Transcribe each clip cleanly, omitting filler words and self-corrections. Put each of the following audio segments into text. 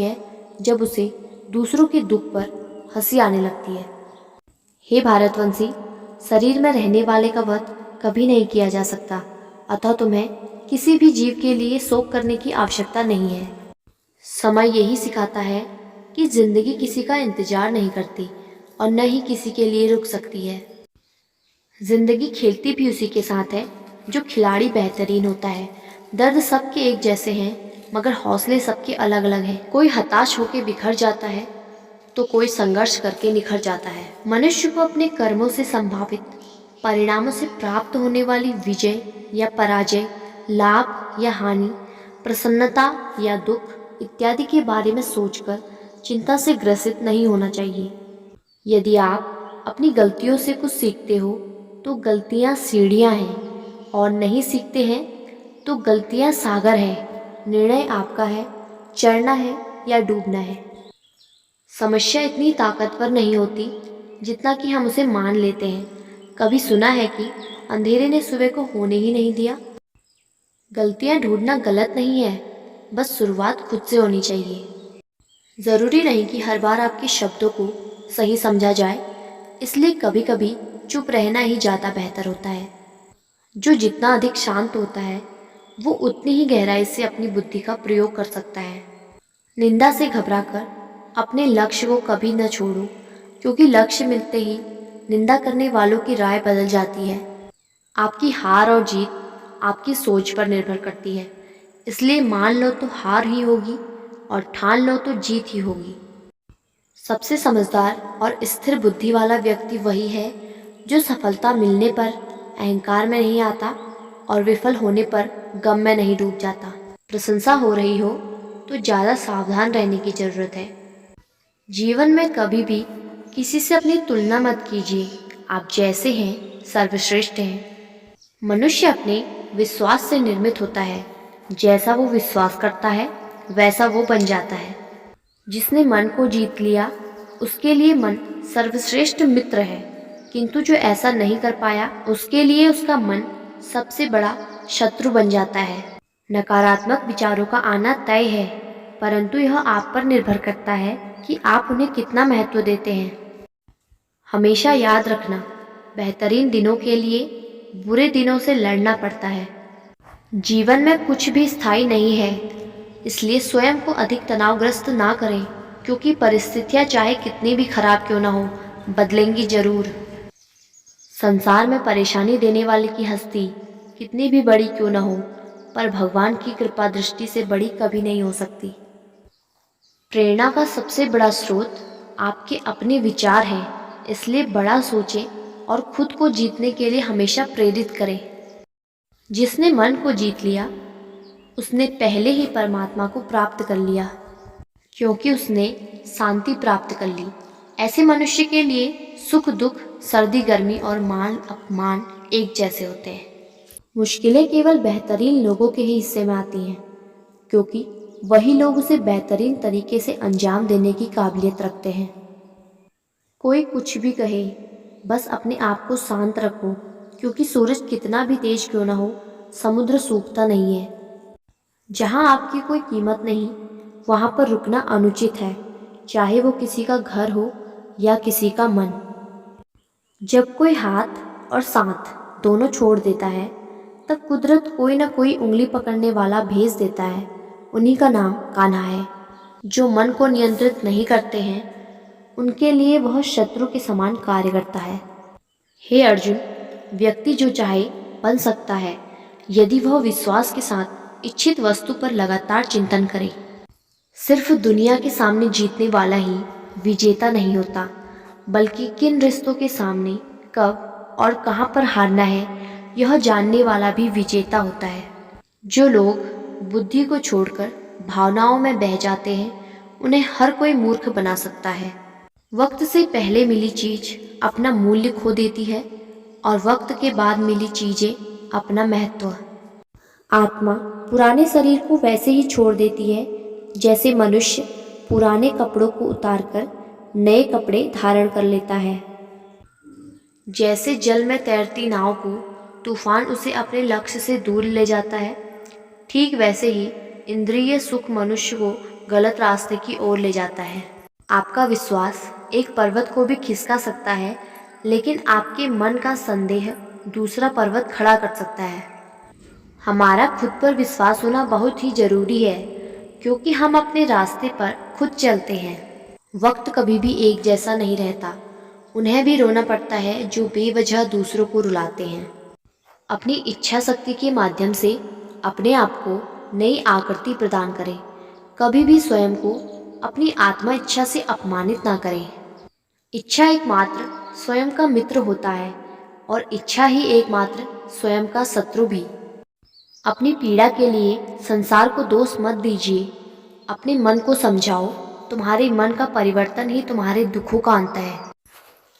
है जब उसे दूसरों के दुख पर हंसी आने लगती है। हे भारतवंशी, शरीर में रहने वाले का वध कभी नहीं किया जा सकता, अतः तुम्हें किसी भी जीव के लिए शोक करने की आवश्यकता नहीं है। समय यही सिखाता है कि जिंदगी किसी का इंतजार नहीं करती और न ही किसी के लिए रुक सकती है। जिंदगी खेलती भी उसी के साथ है जो खिलाड़ी बेहतरीन होता है। दर्द सबके एक जैसे हैं, मगर हौसले सबके अलग अलग हैं। कोई हताश होकर बिखर जाता है तो कोई संघर्ष करके निखर जाता है। मनुष्य को अपने कर्मों से संभावित परिणामों से प्राप्त होने वाली विजय या पराजय, लाभ या हानि, प्रसन्नता या दुख इत्यादि के बारे में सोचकर चिंता से ग्रसित नहीं होना चाहिए। यदि आप अपनी गलतियों से कुछ सीखते हो तो गलतियां सीढ़ियां हैं, और नहीं सीखते हैं तो गलतियां सागर हैं। निर्णय आपका है, चढ़ना है या डूबना है। समस्या इतनी ताकतवर नहीं होती जितना कि हम उसे मान लेते हैं। कभी सुना है कि अंधेरे ने सुबह को होने ही नहीं दिया? गलतियां ढूंढना गलत नहीं है, बस शुरुआत खुद से होनी चाहिए। ज़रूरी नहीं कि हर बार आपके शब्दों को सही समझा जाए, इसलिए कभी कभी चुप रहना ही ज़्यादा बेहतर होता है। जो जितना अधिक शांत होता है वो उतनी ही गहराई से अपनी बुद्धि का प्रयोग कर सकता है। निंदा से घबराकर अपने लक्ष्य को कभी न छोड़ो, क्योंकि लक्ष्य मिलते ही निंदा करने वालों की राय बदल जाती है। आपकी हार और जीत आपकी सोच पर निर्भर करती है, इसलिए मान लो तो हार ही होगी और ठान लो तो जीत ही होगी। सबसे समझदार और स्थिर बुद्धि वाला व्यक्ति वही है जो सफलता मिलने पर अहंकार में नहीं आता और विफल होने पर गम में नहीं डूब जाता। प्रशंसा हो रही हो तो ज़्यादा सावधान रहने की ज़रूरत है। जीवन में कभी भी किसी से अपनी तुलना मत कीजिए। आप जैसे हैं सर्वश्रेष्ठ हैं। मनुष्य अपने विश्वास से निर्मित होता है। जैसा वो विश्वास करता है वैसा वो बन जाता है। जिसने मन को जीत लिया उसके लिए मन सर्वश्रेष्ठ मित्र है, किंतु जो ऐसा नहीं कर पाया उसके लिए उसका मन सबसे बड़ा शत्रु बन जाता है। नकारात्मक विचारों का आना तय है, परंतु यह आप पर निर्भर करता है कि आप उन्हें कितना महत्व देते हैं। हमेशा याद रखना, बेहतरीन दिनों के लिए बुरे दिनों से लड़ना पड़ता है। जीवन में कुछ भी स्थायी नहीं है, इसलिए स्वयं को अधिक तनावग्रस्त ना करें, क्योंकि परिस्थितियां चाहे कितनी भी खराब क्यों ना हो, बदलेंगी जरूर। संसार में परेशानी देने वाले की हस्ती कितनी भी बड़ी क्यों ना हो, पर भगवान की कृपा दृष्टि से बड़ी कभी नहीं हो सकती। प्रेरणा का सबसे बड़ा स्रोत आपके अपने विचार हैं, इसलिए बड़ा सोचें और खुद को जीतने के लिए हमेशा प्रेरित करें। जिसने मन को जीत लिया उसने पहले ही परमात्मा को प्राप्त कर लिया, क्योंकि उसने शांति प्राप्त कर ली। ऐसे मनुष्य के लिए सुख दुख, सर्दी गर्मी और मान अपमान एक जैसे होते हैं। मुश्किलें केवल बेहतरीन लोगों के ही हिस्से में आती हैं, क्योंकि वही लोग उसे बेहतरीन तरीके से अंजाम देने की काबिलियत रखते हैं। कोई कुछ भी कहे, बस अपने आप को शांत रखो, क्योंकि सूरज कितना भी तेज क्यों ना हो, समुद्र सूखता नहीं है। जहाँ आपकी कोई कीमत नहीं, वहाँ पर रुकना अनुचित है, चाहे वो किसी का घर हो या किसी का मन। जब कोई हाथ और साथ दोनों छोड़ देता है, तब कुदरत कोई ना कोई उंगली पकड़ने वाला भेज देता है। उन्हीं का नाम कान्हा है। जो मन को नियंत्रित नहीं करते हैं उनके लिए वह शत्रु के समान कार्य करता है। हे अर्जुन, व्यक्ति जो चाहे बन सकता है, यदि वह विश्वास के साथ इच्छित वस्तु पर लगातार चिंतन करे। सिर्फ दुनिया के सामने जीतने वाला ही विजेता नहीं होता, बल्कि किन रिश्तों के सामने कब और कहाँ पर हारना है यह जानने वाला भी विजेता होता है। जो लोग बुद्धि को छोड़कर भावनाओं में बह जाते हैं उन्हें हर कोई मूर्ख बना सकता है। वक्त से पहले मिली चीज अपना मूल्य खो देती है और वक्त के बाद मिली चीजें अपना महत्व। आत्मा पुराने शरीर को वैसे ही छोड़ देती है जैसे मनुष्य पुराने कपड़ों को उतारकर नए कपड़े धारण कर लेता है। जैसे जल में तैरती नाव को तूफान उसे अपने लक्ष्य से दूर ले जाता है, ठीक वैसे ही इंद्रिय सुख मनुष्य को गलत रास्ते की ओर ले जाता है। आपका विश्वास एक पर्वत को भी खिसका सकता है, लेकिन आपके मन का संदेह दूसरा पर्वत खड़ा कर सकता है। हमारा खुद पर विश्वास होना बहुत ही जरूरी है, क्योंकि हम अपने रास्ते पर खुद चलते हैं। वक्त कभी भी एक जैसा नहीं रहता। उन्हें भी रोना पड़ता है जो बेवजह दूसरों को रुलाते हैं। अपनी इच्छा शक्ति के माध्यम से अपने आप को नई आकृति प्रदान करें। कभी भी स्वयं को अपनी आत्मा इच्छा से अपमानित ना करें। इच्छा एकमात्र स्वयं का मित्र होता है और इच्छा ही एकमात्र स्वयं का शत्रु भी। अपनी पीड़ा के लिए संसार को दोष मत दीजिए। अपने मन को समझाओ, तुम्हारे मन का परिवर्तन ही तुम्हारे दुखों का अंत है।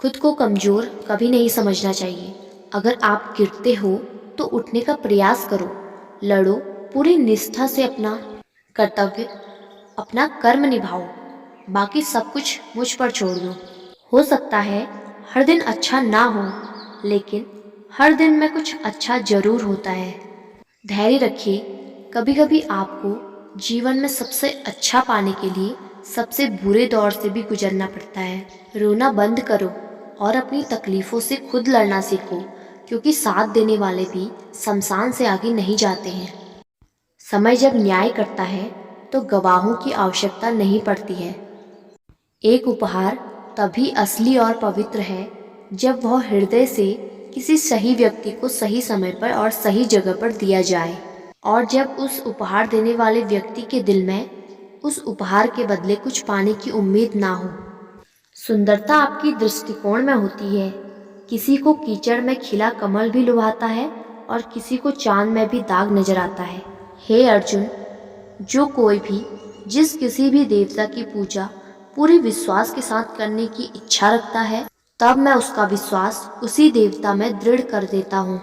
खुद को कमज़ोर कभी नहीं समझना चाहिए। अगर आप गिरते हो तो उठने का प्रयास करो। लड़ो, पूरी निष्ठा से अपना कर्तव्य, अपना कर्म निभाओ। बाकी सब कुछ मुझ पर छोड़ दो। हो सकता है हर दिन अच्छा ना हो, लेकिन हर दिन में कुछ अच्छा जरूर होता है। धैर्य रखिए। कभी कभी आपको जीवन में सबसे अच्छा पाने के लिए सबसे बुरे दौर से भी गुजरना पड़ता है। रोना बंद करो और अपनी तकलीफ़ों से खुद लड़ना सीखो, क्योंकि साथ देने वाले भी शमशान से आगे नहीं जाते हैं। समय जब न्याय करता है तो गवाहों की आवश्यकता नहीं पड़ती है। एक उपहार तभी असली और पवित्र है जब वह हृदय से किसी सही व्यक्ति को सही समय पर और सही जगह पर दिया जाए, और जब उस उपहार देने वाले व्यक्ति के दिल में उस उपहार के बदले कुछ पाने की उम्मीद ना हो। सुंदरता आपकी दृष्टिकोण में होती है। किसी को कीचड़ में खिला कमल भी लुभाता है और किसी को चांद में भी दाग नजर आता है। हे अर्जुन, जो कोई भी जिस किसी भी देवता की पूजा पूरे विश्वास के साथ करने की इच्छा रखता है, तब मैं उसका विश्वास उसी देवता में दृढ़ कर देता हूँ।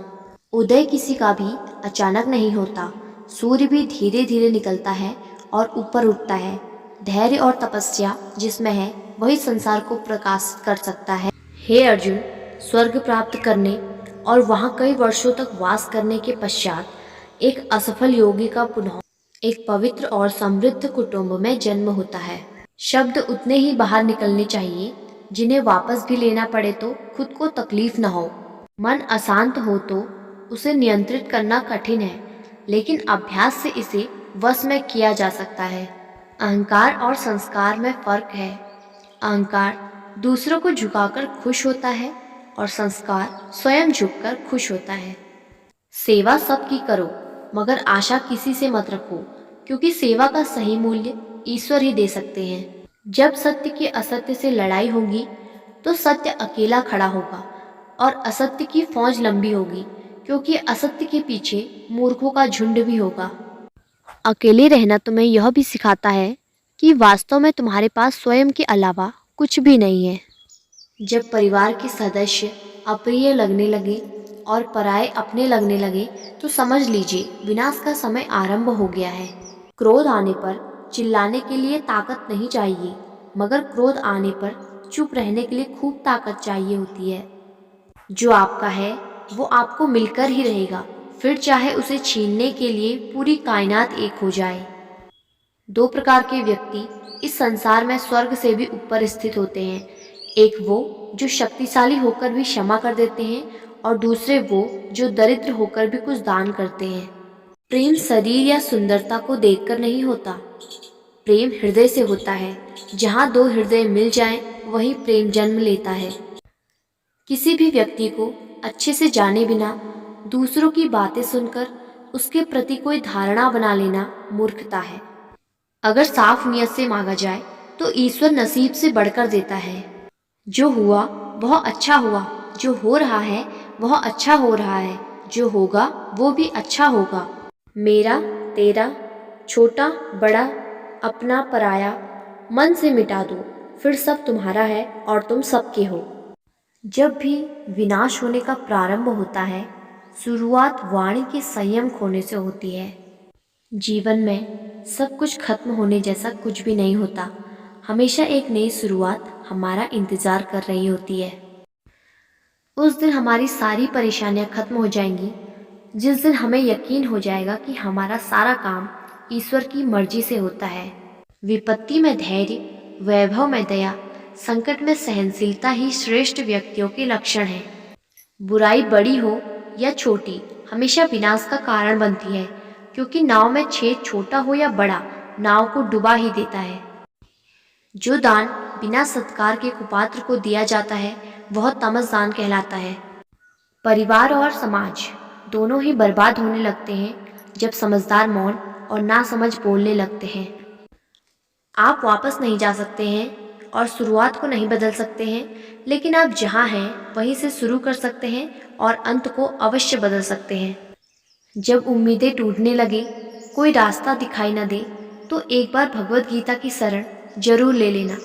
उदय किसी का भी अचानक नहीं होता। सूर्य भी धीरे धीरे निकलता है और ऊपर उठता है। धैर्य और तपस्या जिसमें है वही संसार को प्रकाशित कर सकता है। हे अर्जुन, स्वर्ग प्राप्त करने और वहाँ कई वर्षों तक वास करने के पश्चात एक असफल योगी का पुनः एक पवित्र और समृद्ध कुटुंब में जन्म होता है। शब्द उतने ही बाहर निकलने चाहिए जिन्हें वापस भी लेना पड़े तो खुद को तकलीफ न हो। मन अशांत हो तो उसे नियंत्रित करना कठिन है, लेकिन अभ्यास से इसे वश में किया जा सकता है। अहंकार और संस्कार में फर्क है। अहंकार दूसरों को झुकाकर खुश होता है और संस्कार स्वयं झुककर खुश होता है। सेवा सबकी करो, मगर आशा किसी से मत रखो, क्योंकि सेवा का सही मूल्य ईश्वर ही दे सकते हैं। जब सत्य की असत्य से लड़ाई होगी तो सत्य अकेला खड़ा होगा और असत्य की फौज लंबी होगी, क्योंकि असत्य के पीछे मूर्खों का झुंड भी होगा। अकेले रहना तुम्हें यह भी सिखाता है कि वास्तव में तुम्हारे पास स्वयं के अलावा कुछ भी नहीं है। जब परिवार के सदस्य अप्रिय लगने लगे और पराये अपने लगने लगे तो समझ लीजिए विनाश का समय आरंभ हो गया है। क्रोध आने पर चिल्लाने के लिए ताकत नहीं चाहिए, मगर क्रोध आने पर चुप रहने के लिए खूब ताकत चाहिए होती है। जो आपका है वो आपको मिलकर ही रहेगा, फिर चाहे उसे छीनने के लिए पूरी कायनात एक हो जाए। दो प्रकार के व्यक्ति इस संसार में स्वर्ग से भी ऊपर स्थित होते हैं। एक वो जो शक्तिशाली होकर भी क्षमा कर देते हैं, और दूसरे वो जो दरिद्र होकर भी कुछ दान करते हैं। प्रेम शरीर या सुंदरता को देखकर नहीं होता, प्रेम हृदय से होता है। जहाँ दो हृदय मिल जाएं, वहीं प्रेम जन्म लेता है। किसी भी व्यक्ति को अच्छे से जाने बिना दूसरों की बातें सुनकर उसके प्रति कोई धारणा बना लेना मूर्खता है। अगर साफ नियत से मांगा जाए तो ईश्वर नसीब से बढ़कर देता है। जो हुआ वह अच्छा हुआ, जो हो रहा है वह अच्छा हो रहा है, जो होगा वो भी अच्छा होगा। मेरा तेरा, छोटा बड़ा, अपना पराया, मन से मिटा दो, फिर सब तुम्हारा है और तुम सबके हो। जब भी विनाश होने का प्रारंभ होता है, शुरुआत वाणी के संयम खोने से होती है। जीवन में सब कुछ खत्म होने जैसा कुछ भी नहीं होता। हमेशा एक नई शुरुआत हमारा इंतजार कर रही होती है। उस दिन हमारी सारी परेशानियां खत्म हो जाएंगी, जिस दिन हमें यकीन हो जाएगा कि हमारा सारा काम ईश्वर की मर्जी से होता है। विपत्ति में धैर्य, वैभव में दया, संकट में सहनशीलता ही श्रेष्ठ व्यक्तियों के लक्षण हैं। बुराई बड़ी हो या छोटी, हमेशा विनाश का कारण बनती है, क्योंकि नाव में छेद छोटा हो या बड़ा, नाव को डुबा ही देता है। जो दान बिना सत्कार के कुपात्र को दिया जाता है, वह तमसदान कहलाता है। परिवार और समाज दोनों ही बर्बाद होने लगते हैं जब समझदार मौन और नासमझ बोलने लगते हैं। आप वापस नहीं जा सकते हैं और शुरुआत को नहीं बदल सकते हैं, लेकिन आप जहाँ हैं वहीं से शुरू कर सकते हैं और अंत को अवश्य बदल सकते हैं। जब उम्मीदें टूटने लगे, कोई रास्ता दिखाई न दे, तो एक बार भगवत गीता की शरण जरूर ले लेना।